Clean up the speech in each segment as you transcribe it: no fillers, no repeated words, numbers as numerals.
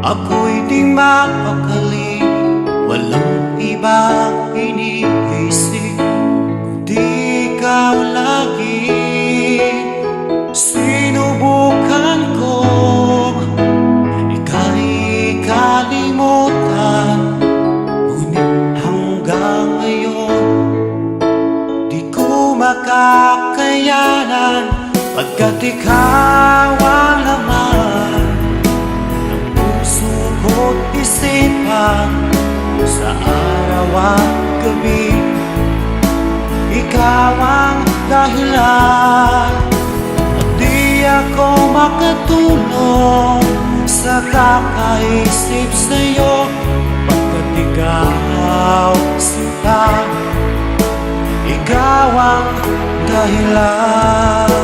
Ako'y di mapakali, walang ibang iniisip kundi ikaw lagi. Sinubukan ko ika'y kalimutan, ngunit hanggang ngayon di ko makakayanan, pagkat ikaw ang laman ng puso ko't isipan. Sa araw at gabi, ikaw ang dahilan. At di ako makatulog sa kakaisip sa'yo, pagkat ikaw, sinta, ikaw ang dahilan.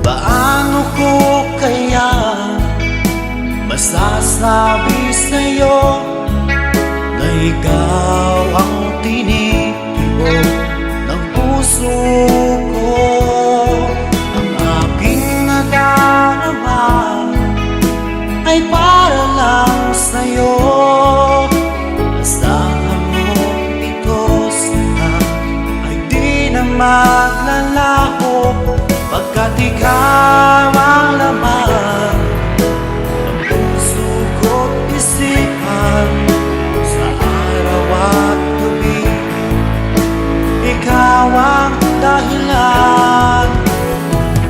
Paano ko kaya masasabi sa'yo na ikaw ang tinitibok ng puso ko? Ang aking nadarama ay para lang sa'yo. Asahan mo ito sana ay di na maglalaho, pagkat ikaw ang laman ng puso ko't isipan. Sa araw at gabi, ikaw ang dahilan.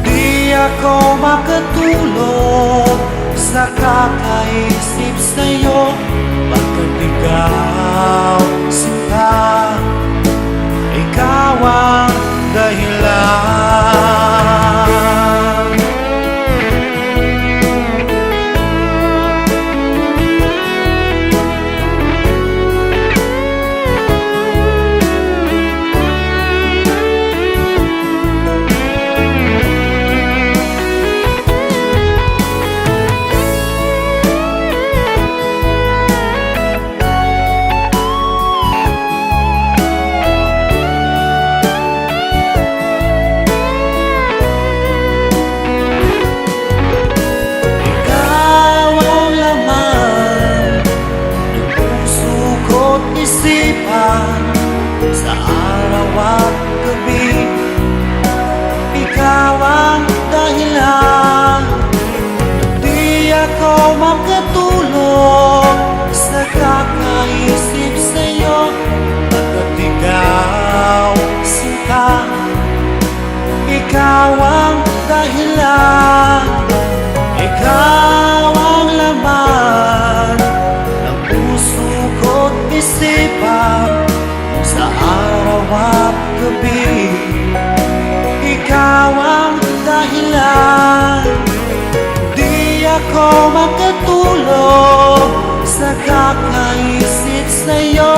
Di ako makatulog sa kakaisip sa'yo, pagkat ikaw, sinta, ikaw ang dahilan. Sa araw at gabi, ikaw ang dahilan. Di ako makatulog sa kakaisip sa'yo, pagkat ikaw, sinta, ikaw ang dahilan. Ikaw ang laman ng puso ko't isipan. Sa araw at gabi, ikaw ang dahilan. Di ako makatulog sa kakaisip sa'yo,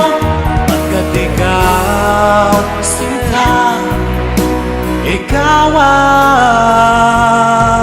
pagkat ikaw, sinta, ikaw ang